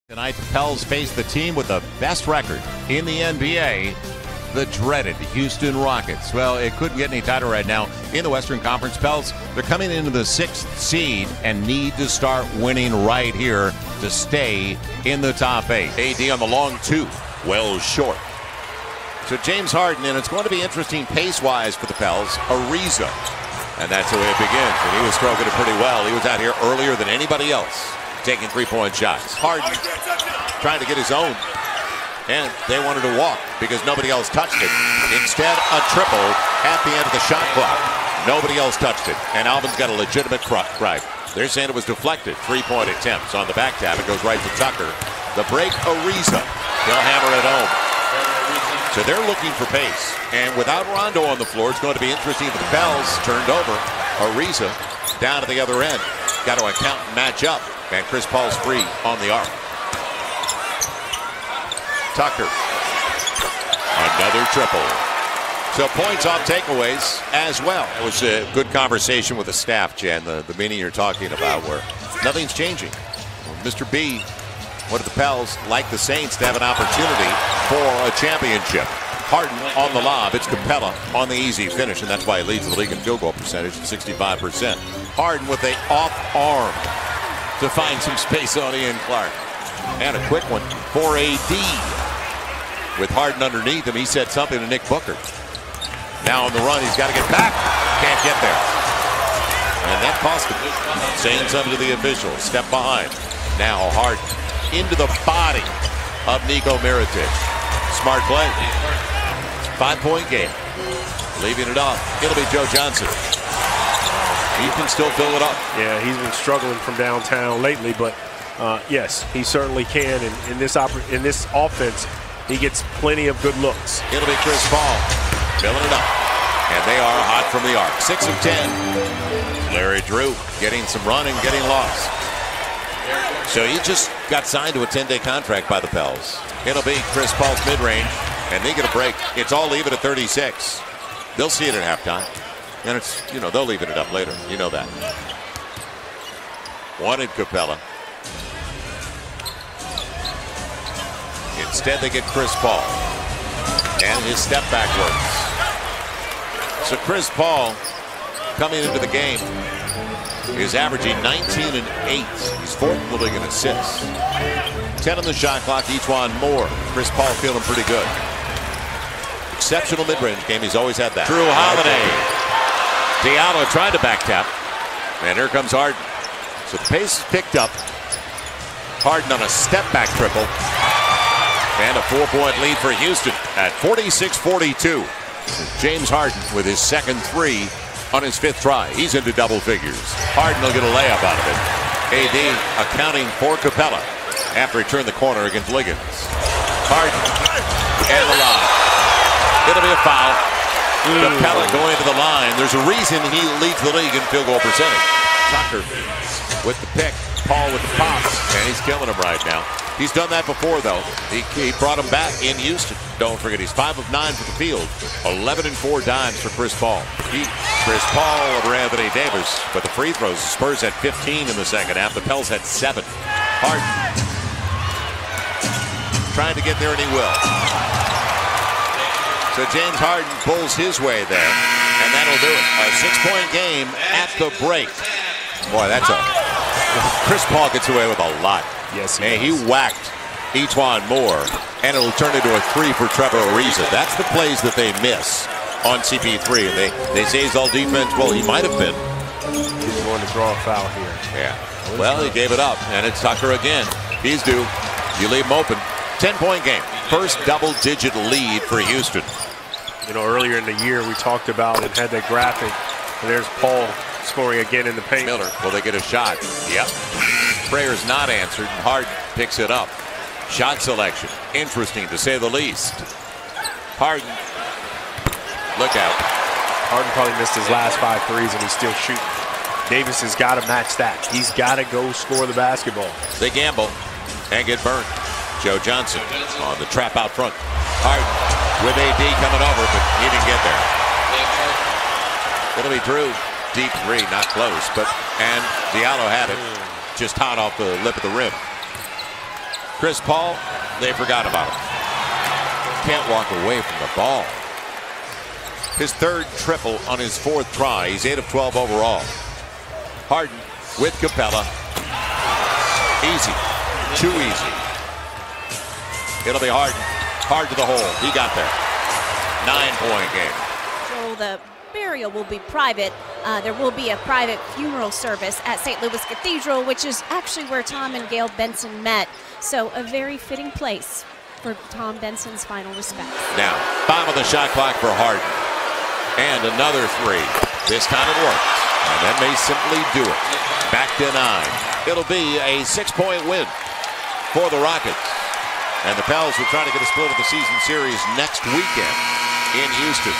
Tonight, the Pels face the team with the best record in the NBA, the dreaded Houston Rockets. Well, it couldn't get any tighter right now in the Western Conference. Pels, they're coming into the 6th seed and need to start winning right here to stay in the top 8. AD on the long two, well short. So James Harden, and it's going to be interesting pace-wise for the Pels. Ariza, and that's the way it begins. And he was stroking it pretty well. He was out here earlier than anybody else, taking three-point shots. Harden trying to get his own, and they wanted to walk because nobody else touched it. Instead, a triple at the end of the shot clock. Nobody else touched it, and Alvin's got a legitimate gripe. They're saying it was deflected. Three-point attempts on the back tap. It goes right to Tucker. The break, Ariza. He'll hammer it home. So they're looking for pace, and without Rondo on the floor, it's going to be interesting if the Pels turned over. Ariza down to the other end. Got to account and match up. And Chris Paul's free on the arc. Tucker. Another triple. So points off takeaways as well. It was a good conversation with the staff, Jen, the meeting you're talking about, where nothing's changing. Mr. B wanted the Pels, like the Saints, to have an opportunity for a championship. Harden on the lob. It's Capella on the easy finish, and that's why he leads the league in field goal percentage at 65%. Harden with a off arm to find some space on Ian Clark. And a quick one for AD. With Harden underneath him, he said something to Nick Booker. Now on the run, he's got to get back. Can't get there. And that cost him. Saying something to the officials. Step behind. Now Harden into the body of Nico Mirotic. Smart play. 5-point game. Leaving it off. It'll be Joe Johnson. He can still fill it up. Yeah, he's been struggling from downtown lately, but yes, he certainly can. And in this offense, he gets plenty of good looks. It'll be Chris Paul filling it up, and they are hot from the arc. 6 of 10. Larry Drew getting some run and getting lost. So he just got signed to a 10-day contract by the Pels. It'll be Chris Paul's mid-range, and they get a break. It's all leave it at 36. They'll see it at halftime. And it's, you know, they'll leave it up later. You know that. Wanted Capella. Instead, they get Chris Paul. And his step back works. So Chris Paul, coming into the game, is averaging 19 and 8. He's 4th in the league in assists. 10 on the shot clock, each one more. Chris Paul feeling pretty good. Exceptional mid-range game. He's always had that. Drew Holiday. Diallo tried to back tap, and here comes Harden. So the pace is picked up. Harden on a step-back triple, and a 4-point lead for Houston at 46-42. James Harden with his second three on his 5th try. He's into double figures. Harden will get a layup out of it. AD accounting for Capella after he turned the corner against Liggins. Harden and the lob. It'll be a foul. Capella going to the line. There's a reason he leads the league in field goal percentage. Tucker with the pick. Paul with the pop. And he's killing him right now. He's done that before, though. He brought him back in Houston. Don't forget, he's 5 of 9 for the field. 11 and 4 dimes for Chris Paul. Chris Paul over Anthony Davis. But the free throws, the Spurs had 15 in the second half. The Pels had 7. Harden trying to get there, and he will. So James Harden pulls his way there, and that'll do it. A 6-point game at the break. Boy, that's Chris Paul gets away with a lot. Yes, he whacked Etuan Moore, and it'll turn into a 3 for Trevor Ariza. That's the plays that they miss on CP3. And they say he's all defense. Well, he might have been. He's going to draw a foul here. Yeah. Well, he gave it up, and it's Tucker again. He's due. You leave him open. 10-point game. First double-digit lead for Houston. You know, earlier in the year, we talked about and had that graphic. And there's Paul scoring again in the paint. Miller, will they get a shot? Yep. Prayer's not answered. Harden picks it up. Shot selection. Interesting, to say the least. Harden. Look out. Harden probably missed his last 5 threes, and he's still shooting. Davis has got to match that. He's got to go score the basketball. They gamble and get burned. Joe Johnson on the trap out front. Harden with AD coming over, but he didn't get there. It'll be Drew. Deep three, not close, and Diallo had it. Just hot off the lip of the rim. Chris Paul, they forgot about him. Can't walk away from the ball. His third triple on his fourth try. He's 8 of 12 overall. Harden with Capella. Easy. Too easy. It'll be Harden. Hard to the hole. He got there. 9-point game. Joel, the burial will be private. There will be a private funeral service at St. Louis Cathedral, which is actually where Tom and Gail Benson met. So a very fitting place for Tom Benson's final respects. Now, bottom of the shot clock for Harden. And another three. This time it works. And that may simply do it. Back to 9. It'll be a 6-point win for the Rockets. And the Pels will try to get a split of the season series next weekend in Houston.